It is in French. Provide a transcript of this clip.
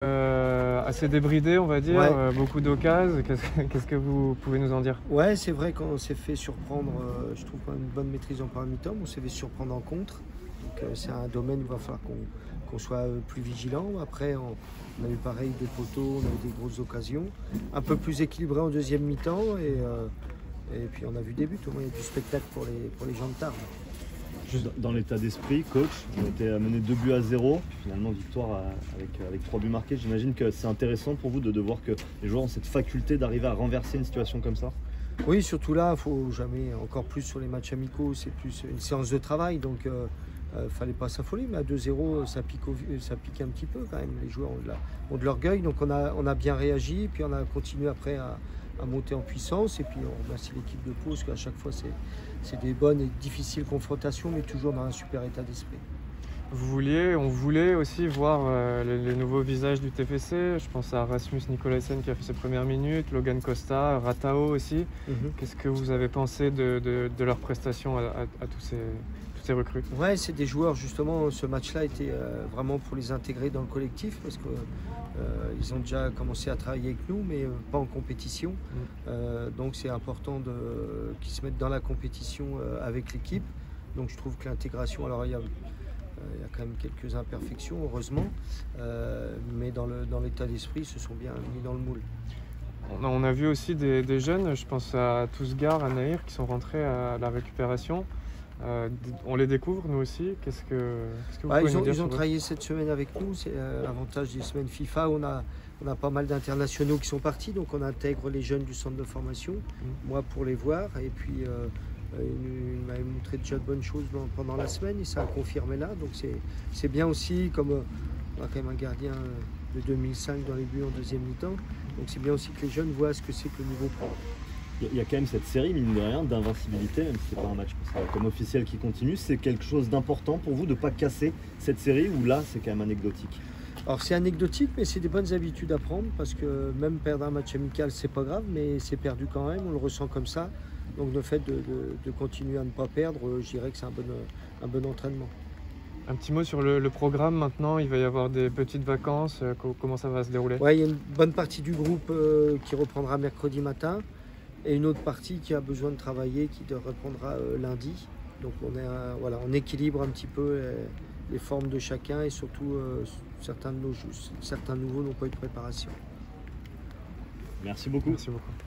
Assez débridé, on va dire, Ouais. beaucoup d'occasions. Qu'est-ce que vous pouvez nous en dire? Ouais, c'est vrai qu'on s'est fait surprendre, je trouve qu'on a une bonne maîtrise en première mi-temps, mais on s'est fait surprendre en contre. Donc c'est un domaine où il va falloir qu'on soit plus vigilant. Après, on a eu pareil des poteaux, on a eu des grosses occasions. Un peu plus équilibré en deuxième mi-temps et puis on a vu des buts. Au moins, il y a du spectacle pour les gens de Tarbes. Juste dans l'état d'esprit, coach, on était mené 2-0, puis finalement victoire avec 3 buts marqués. J'imagine que c'est intéressant pour vous de voir que les joueurs ont cette faculté d'arriver à renverser une situation comme ça. Oui, surtout là, il ne faut jamais, encore plus sur les matchs amicaux, c'est plus une séance de travail, donc fallait pas s'affoler, mais à 2-0, ça pique un petit peu quand même. Les joueurs ont de l'orgueil, donc on a bien réagi, puis on a continué après à monter en puissance, et puis on remercie l'équipe de Pau, parce qu'à chaque fois c'est des bonnes et difficiles confrontations, mais toujours dans un super état d'esprit. On voulait aussi voir les nouveaux visages du TFC. Je pense à Rasmus Nicolaisen qui a fait ses premières minutes, Logan Costa, Ratao aussi. Qu'est-ce que vous avez pensé de leur prestation à tous ces recrues? Ouais, c'est des joueurs, justement, ce match-là était vraiment pour les intégrer dans le collectif, parce que ils ont déjà commencé à travailler avec nous, mais pas en compétition. Donc c'est important qu'ils se mettent dans la compétition avec l'équipe. Donc je trouve que l'intégration, alors il y a quand même quelques imperfections, heureusement, mais dans l'état d'esprit, ils se sont bien mis dans le moule. On a vu aussi des jeunes, je pense à Tousgar, à Nahir, qui sont rentrés à la récupération. On les découvre, nous aussi. Qu'est-ce que vous pouvez nous dire? Ils ont travaillé cette semaine avec nous. C'est l'avantage des semaines FIFA. On a pas mal d'internationaux qui sont partis, donc on intègre les jeunes du centre de formation, moi pour les voir. Et puis il m'avait montré déjà de bonnes choses pendant la semaine et ça a confirmé là. Donc c'est bien aussi, comme on a quand même un gardien de 2005 dans les buts en deuxième mi-temps. Donc c'est bien aussi que les jeunes voient ce que c'est que le niveau pro. Il y a quand même cette série, mine de rien, d'invincibilité, même si c'est pas un match comme officiel qui continue. C'est quelque chose d'important pour vous de ne pas casser cette série, ou là c'est quand même anecdotique? Alors c'est anecdotique, mais c'est des bonnes habitudes à prendre, parce que même perdre un match amical, c'est pas grave, mais c'est perdu quand même, on le ressent comme ça. Donc le fait de continuer à ne pas perdre, je dirais que c'est un bon entraînement. Un petit mot sur le programme maintenant. Il va y avoir des petites vacances. Comment ça va se dérouler? Ouais, il y a une bonne partie du groupe qui reprendra mercredi matin, et une autre partie qui a besoin de travailler, qui reprendra lundi. Donc on équilibre un petit peu les formes de chacun, et surtout certains nouveaux n'ont pas eu de préparation. Merci beaucoup. Merci beaucoup.